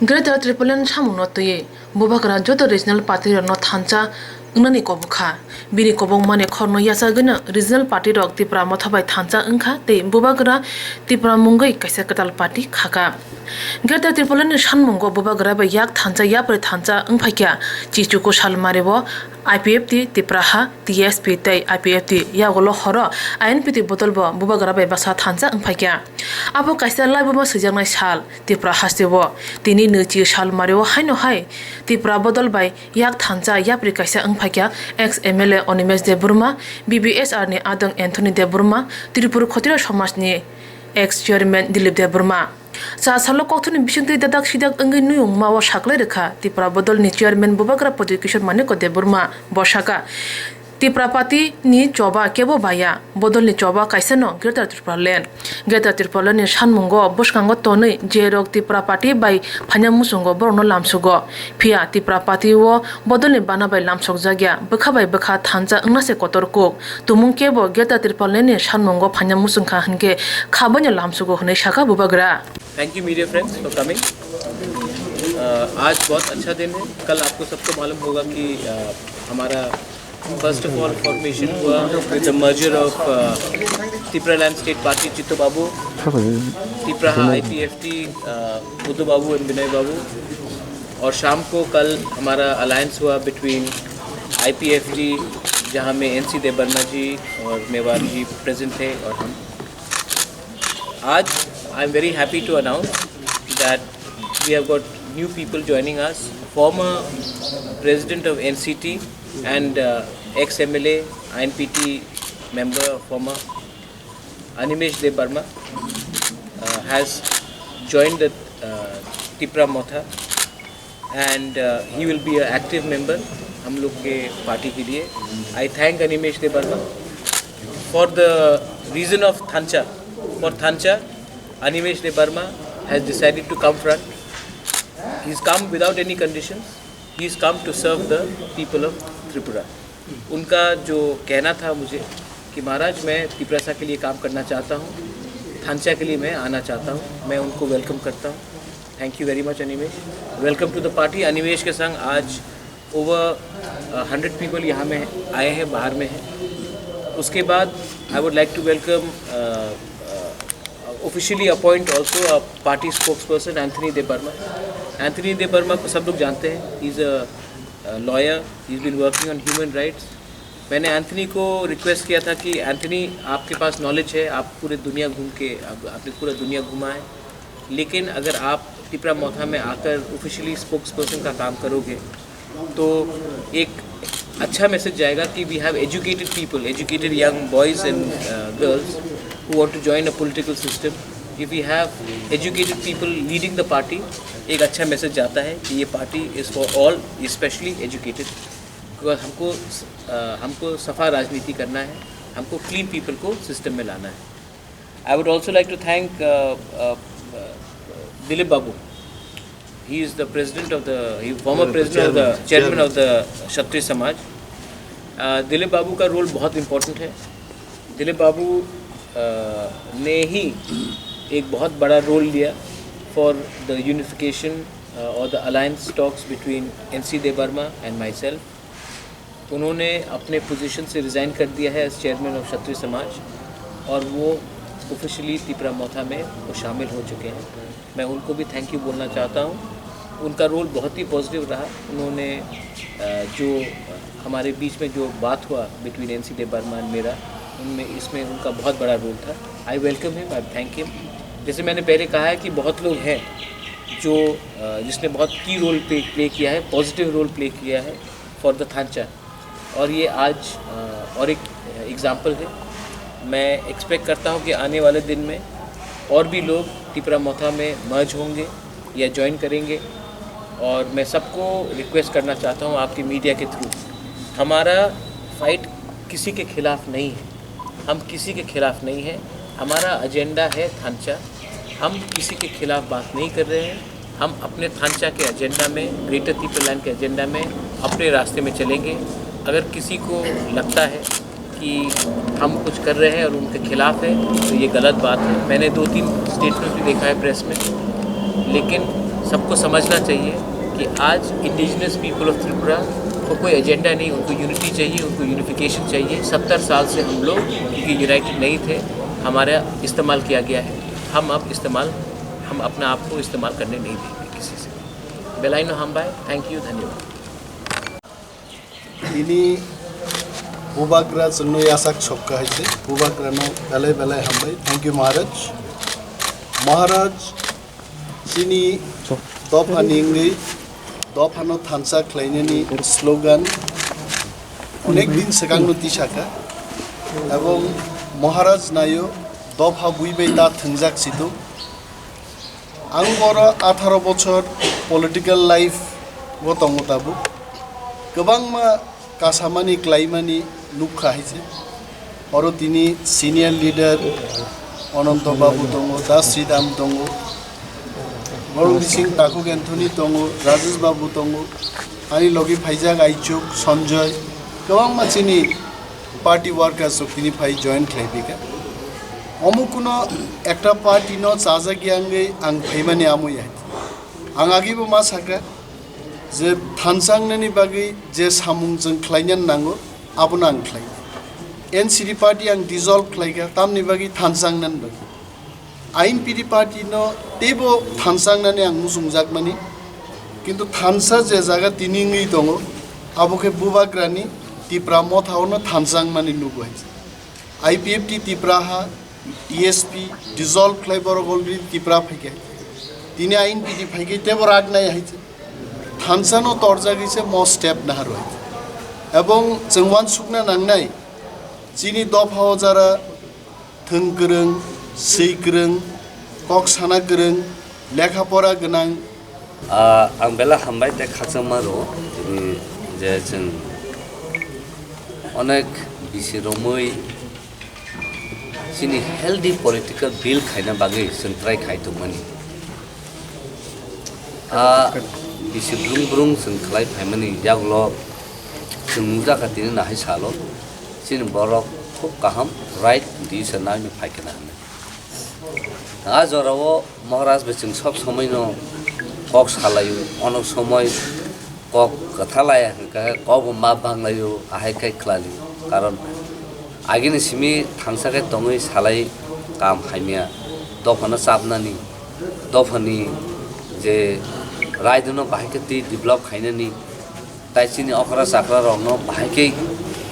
Greater Tripolitan Samunotoye, Bubakara Joto Regional Party no Tancha, Unani Kobuka, Bini Kobong Mane Korno Yasagana, Regional Party Dog Tipra Motabai Tancha Unka, the Bubakara, Tipra Mungai Kasakatal Party, Kaka. Greater Tripolitan Shanmungo Bubakara by Yak Tancha Yapre Tancha Unpakia, Chichuko Shalmarevo, IPFT, Tipraha, TSP, IPFT, Yagolo Horo, INPT Botolbo, Bubakara by Basa Tancha Unpakia. Abo Kaisala Buba Sujama Shal, Tipra Hastevo, Tini Nuchi Shal Mario Haino Hai, Tipra Botol by Yak Tancha Yapri Kaisa Unpakia, ex MLA Onimes de Burma, BBS Arni Adong Anthony de Burma, Tripur Kotira Shomasni, ex Chairman Dilip de Burma. Sa salo kokthuni bisungti dadak sidak angin nuyung mawa shakle rekha Tipra Botol ni Chairman Bubakara Podikishor Maneko de Burma, Boshaka. Tiprapati ni coba kebo baya bodol ni coba kaisano Greater Tripolitan Greater Tripolitan ni Shanmungo buskango toni jerok Tiprapati bai phanyamusungo borno lamsugo phia Tiprapati wo bodol ni bana bai lamsok jagya bkha bai bkha thancha ungnase kotorko tumung kebo Greater Tripolitan ni Shanmungo phanyamusungkha hanke khabanya lamsugo hne shaka bubagra. Thank you media friends for coming. आज बहुत अच्छा दिन है. कल आपको सबको मालूम होगा कि हमारा First of all, formation हुआ with the merger of Tipraland State Party Chitto Babu, Tipraha IPFT Buddhu Babu and Binay Babu, और शाम को कल हमारा alliance हुआ between IPFT जहाँ में NC दे बर्मा जी और मेवाड़ जी present थे और हम. आज I am very happy to announce that we have got new people joining us. Former President of NCT and ex-MLA, INPT member, former Animesh De Burma has joined the Tipra Motha and he will be an active member हम लोग के party के लिए. I thank Animesh De Burma for the reason of Thancha. For Thancha, Animesh De Burma has decided to come front. He's come without any conditions. He's come to serve the people of Tripura. उनका जो कहना था मुझे कि महाराज मैं तिपरासा के लिए काम करना चाहता हूँ, थांचा के लिए मैं आना चाहता हूँ, मैं उनको वेलकम करता हूँ. Thank you very much Animesh. Welcome to the party. Animesh के संग आज ओवर 100 पीपल यहाँ में आए हैं, बाहर में हैं. उसके बाद I would like to welcome officially appoint also a party spokesperson Anthony Debbarma. Anthony Debbarma को सब लोग जानते हैं. He is a lawyer. He is been working on human rights. मैंने एंथनी को रिक्वेस्ट किया था कि एंथनी आपके पास नॉलेज है, आप पूरे दुनिया घूम के आपने पूरा दुनिया घुमा है, लेकिन अगर आप टिपरा मोथा में आकर ऑफिशियली स्पोक्स पर्सन का काम करोगे तो एक अच्छा मैसेज जाएगा कि we have educated people, educated young boys and girls who want to join a political system. If we have educated people leading the party, एक अच्छा मैसेज जाता है कि ये party is for all, especially educated. because हमको सफ़ा राजनीति करना है, हमको क्लीन पीपल को सिस्टम में लाना है. I would also like to thank Dilip Babu. He is the president of the, former president of the, chairman of the Kshatriya Samaj. Dilip बाबू का रोल बहुत इम्पोर्टेंट है. दिलीप बाबू ने ही एक बहुत बड़ा रोल लिया फॉर द यूनिफिकेशन और the alliance talks between NC they Burma and my self. उन्होंने अपने पोजीशन से रिज़ाइन कर दिया है एज चेयरमैन ऑफ क्षत्रिय समाज और वो ऑफिशियली तिपरा मोथा में वो शामिल हो चुके हैं. मैं उनको भी थैंक यू बोलना चाहता हूँ. उनका रोल बहुत ही पॉजिटिव रहा. उन्होंने जो हमारे बीच में जो बात हुआ between NC they Burma and मेरा, उनमें इसमें उनका बहुत बड़ा रोल था. I welcome him, I thank him. जैसे मैंने पहले कहा है कि बहुत लोग हैं जो जिसने बहुत की रोल प्ले किया है, पॉजिटिव रोल प्ले किया है फॉर द थांचा, और ये आज और एक एग्ज़ाम्पल है. मैं एक्सपेक्ट करता हूँ कि आने वाले दिन में और भी लोग टिपरा मोथा में मर्ज होंगे या ज्वाइन करेंगे. और मैं सबको रिक्वेस्ट करना चाहता हूँ आपकी मीडिया के थ्रू, हमारा फाइट किसी के ख़िलाफ़ नहीं है, हम किसी के ख़िलाफ़ नहीं हैं. हमारा एजेंडा है थांचा. हम किसी के ख़िलाफ़ बात नहीं कर रहे हैं. हम अपने थांचा के एजेंडा में, ग्रेटर तिपरालैंड के एजेंडा में अपने रास्ते में चलेंगे. अगर किसी को लगता है कि हम कुछ कर रहे हैं और उनके ख़िलाफ़ है तो ये गलत बात है. मैंने 2-3 स्टेटमेंट भी देखा है प्रेस में, लेकिन सबको समझना चाहिए कि आज इंडिजिनस पीपल ऑफ त्रिपुरा को कोई एजेंडा नहीं, उनको यूनिटी चाहिए, उनको यूनिफिकेशन चाहिए। 70 साल से हम लोग क्योंकि यूनाइटेड नहीं थे, हमारा इस्तेमाल किया गया है। हम अपना आप को इस्तेमाल करने नहीं देंगे किसी से। बेलाइनो हमबाई, थैंक यू, धन्यवाद। ini Bubagra sunu yasak chokka haise Bubagra no belai belai hambai. Thank you Maharaj. Maharaj sini top aningi top hano thansa khlainani slogan onek din segang no tisaka ebong Maharaj nayo top ha buibai ta thungjak situ ang boro 18 bochor political life go tongotabu gobang ma kasamani klaimani lukha haise oro tini senior leader Ananto Babu tongo Das Sridham tongo Gorung Singh Takuk Anthony tongo Rajesh Babu tongo ani logi phaijak aichuk Sanjay gobang ma chini party workers so tini phai join khlaibika amukuno ekta party no chaja gyangai ang phaimani amui ang agibo ma sakra जे थानसांगनानि बागै जे सामुंजों ख्लायनान नांगौ आबोनो आं ख्लाय NCD party आं dissolved ख्लायगा तामनि बागै थानसांनान बागै आईएनपीडी party no तेबो थानसांनानै आं मुसुंजाकमानि किन्तु थानसा जे जागा तिनिङै दङ आबोखे बुबाग्रानि तिप्रा मथावनो थानसांमानि नुबाय आईपीएफटी तिप्राहा टीएसपी डिजल्व ख्लायबर अलरेडी तिप्रा फैगे तिनि आईएनपीडी फैगे तेबो रागनाय हाइছে थानसानो तर्जा गैसे म स्टेप नाहारो एबं जोंवान सुकना नांनाय जिनि दफाव जारा थों गोरों सै गोरों कक साना गोरों लेखा फरा गोनां आं बेला हामबाय ते खाचमारो जे जों अनेक बिसिरमै जिनि हेल्दी पलिटिकल बिल खायना बागै जों ट्राइ खायदोंमोन बिसि ब्रुं ब्रुं जों खालाय फायमानि जागल जों नुजाखाथिनो नाहाय साल' जों बरफ खुब गाहाम राइट डिसिसन नायनो फायखाना होनो आ जराव महाराज जों सब समय न कक सालायो अनेक समय कक कथालाया कब मा बांलायो आहायखाय खालायो कारण आगिनि सिमी थांसाखाय दङै सालाय काम हायमिया दफानो साबनानि दफानि जे रायदोनो बाहायकति डेभलप खायनानि ताइसिनि अखरा साखरा रंनो बाहायकै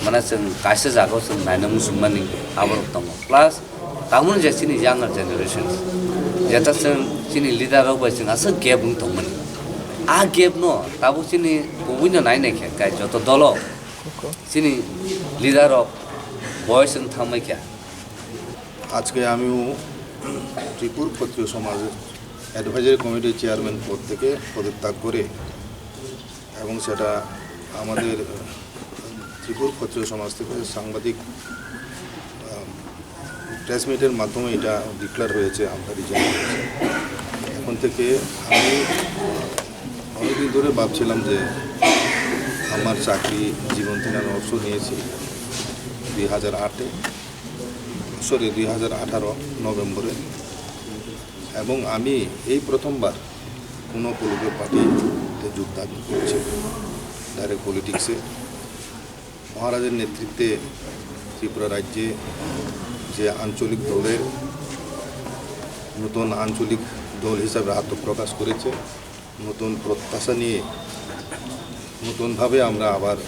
माने जों कायसे जागाव जों नायनो मुसुमानि आबर दङ प्लास तामुन जेसिनि यांगार जेनेरेशन जेता जों सिनि लिडार बाय जों आसो गेप दंमोन आ गेप न ताबु सिनि बयनो नायनायखे गाय जत दल सिनि लिडार बयस थांमायखे আজকে আমিও ত্রিপুর ক্ষত্রিয় সমাজের অ্যাডভাইজারি কমিটির চেয়ারম্যান পদ থেকে পদত্যাগ করে এবং সেটা আমাদের ত্রিপুর ক্ষত্রিয় সমাজ থেকে সাংবাদিক প্রেস মিটের মাধ্যমে এটা ডিক্লেয়ার হয়েছে আমরা রিজাইন করেছি এখন থেকে আমি অনেকদিন ধরে ভাবছিলাম যে আমার চাকরি জীবন থেকে আমি অবসর নিয়েছি 2018 নভেম্বরে এবং আমি এই প্রথমবার কোনো পলিটিক্যাল পার্টিতে যোগদান করছি ডাইরেক্ট পলিটিক্সে মহারাজের নেতৃত্বে ত্রিপুরা রাজ্যে যে আঞ্চলিক দলের নতুন আঞ্চলিক দল হিসাবে আত্মপ্রকাশ করেছে নতুন প্রত্যাশা নিয়ে নতুনভাবে আমরা আবার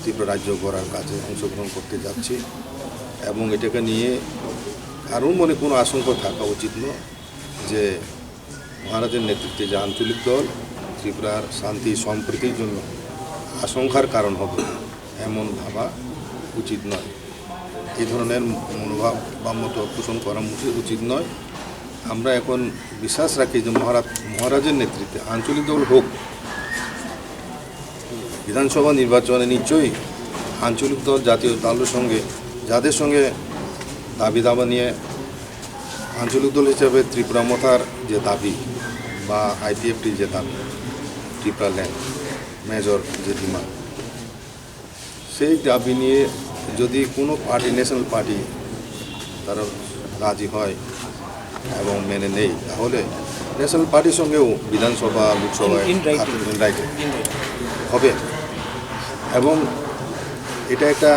ত্রিপুরা রাজ্য গড়ার কাজে অংশগ্রহণ করতে যাচ্ছি এবং এটাকে নিয়ে কারণ মনে কোনো আশঙ্কা থাকা উচিত নয় যে মহারাজের নেতৃত্বে যে আঞ্চলিক দল ত্রিপুরার শান্তি সম্প্রীতির জন্য আশঙ্কার কারণ হবে এমন ভাবা উচিত নয় এই ধরনের মনোভাব বা মত পোষণ করা উচিত নয় আমরা এখন বিশ্বাস রাখি যে মহারাজের নেতৃত্বে আঞ্চলিক দল হোক বিধানসভা নির্বাচনে নিশ্চয়ই আঞ্চলিক দল জাতীয় দলের সঙ্গে যাদের সঙ্গে দাবি দাবা নিয়ে আঞ্চলিক দল হিসাবে ত্রিপুরা মথার যে দাবি বা আইপিএফটির যে দাবি ত্রিপুরা ল্যান্ড মেজর যে ডিমান্ড সেই দাবি নিয়ে যদি কোনো পার্টি ন্যাশনাল পার্টি তারা রাজি হয় এবং মেনে নেই তাহলে ন্যাশনাল পার্টির সঙ্গেও বিধানসভা লোকসভায় In writing. রাইটে হবে এবং এটা একটা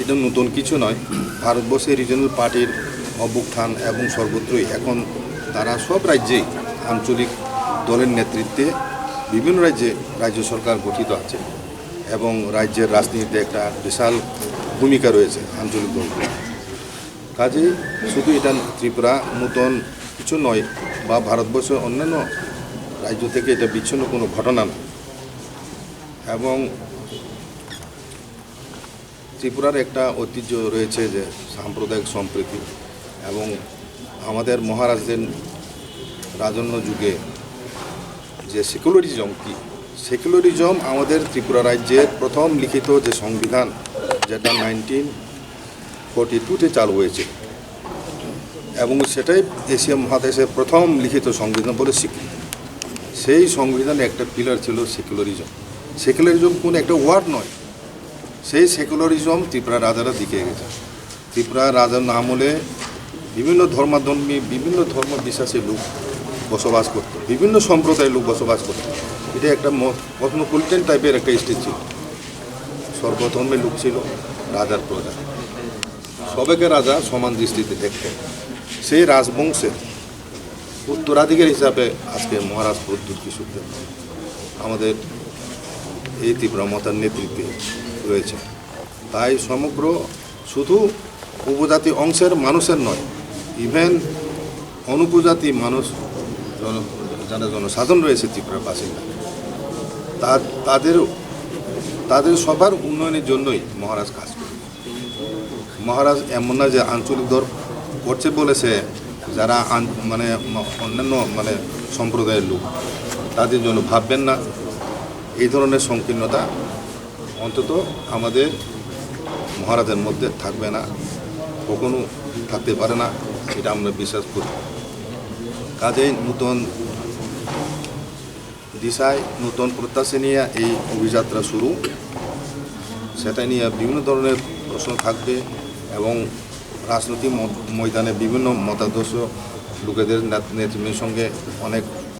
এটা নতুন কিছু নয়। ভারতবর্ষে রিজনাল পার্টির অভ্যুত্থান এবং সর্বত্রই এখন তারা সব রাজ্যেই আঞ্চলিক দলের নেতৃত্বে বিভিন্ন রাজ্যে রাজ্য সরকার গঠিত আছে এবং রাজ্যের রাজনীতিতে একটা বিশাল ভূমিকা রয়েছে আঞ্চলিক দলগুলো। কাজেই শুধু এটা ত্রিপুরা নতুন কিছু নয় বা ভারতবর্ষের অন্যান্য রাজ্য থেকে এটা বিচ্ছিন্ন কোনো ঘটনা না। এবং ত্রিপুরার একটা ঐতিহ্য রয়েছে যে সাম্প্রদায়িক সম্প্রীতি এবং আমাদের মহারাজদের রাজন্য যুগে যে সেকুলারিজম কি সেকুলারিজম আমাদের ত্রিপুরা রাজ্যের প্রথম লিখিত যে সংবিধান যেটা 1942-তে চালু হয়েছে এবং সেটাই এশিয়া মহাদেশের প্রথম লিখিত সংবিধান বলে স্বীকৃত। সেই সংবিধানে একটা পিলার ছিল সেকুলারিজম। সেকুলারিজম কোন একটা ওয়ার্ড নয়, সেই সেকুলারিজম ত্রিপুরা রাজারা দিকে গেছে। ত্রিপুরা রাজার আমলে বিভিন্ন ধর্মাধর্মী বিভিন্ন ধর্ম বিশ্বাসী লোক বসবাস করত, বিভিন্ন সম্প্রদায়ের লোক বসবাস করত। এটা একটা কসমোপলিটন টাইপের একটা স্টেট ছিল। সর্বধর্মের লোক ছিল, রাজার প্রজা, সবাইকে রাজা সমান দৃষ্টিতে দেখতেন। সেই রাজবংশের উত্তরাধিকার হিসাবে আজকে মহারাজ প্রদ্যুৎ কিশোর দেব আমাদের এই ত্রিপুরা মাতার নেতৃত্বে রয়েছে। তাই সমগ্র শুধু উপজাতি অংশের মানুষের নয়, ইভেন অনুপজাতি মানুষ যারা জনসাধারণ রয়েছে ত্রিপুরার বাসিন্দা তাদের সবার উন্নয়নের জন্যই মহারাজ কাজ করে। মহারাজ এমন না যে আঞ্চলিক দল করছে বলেছে যারা মানে অন্যান্য মানে সম্প্রদায়ের লোক তাদের জন্য ভাববেন না। এই ধরনের সংকীর্ণতা অন্তত আমাদের মহারাজের মধ্যে থাকবে না, কখনো থাকতে পারে না, এটা আমরা বিশ্বাস করি। কাজেই নতুন দিশায় নতুন প্রত্যাশা নিয়ে এই অভিযাত্রা শুরু, সেটা নিয়ে বিভিন্ন ধরনের প্রশ্ন থাকবে এবং রাজনৈতিক ময়দানে বিভিন্ন মতাদর্শ লোকেদের নেতৃত্বের সঙ্গে অনেক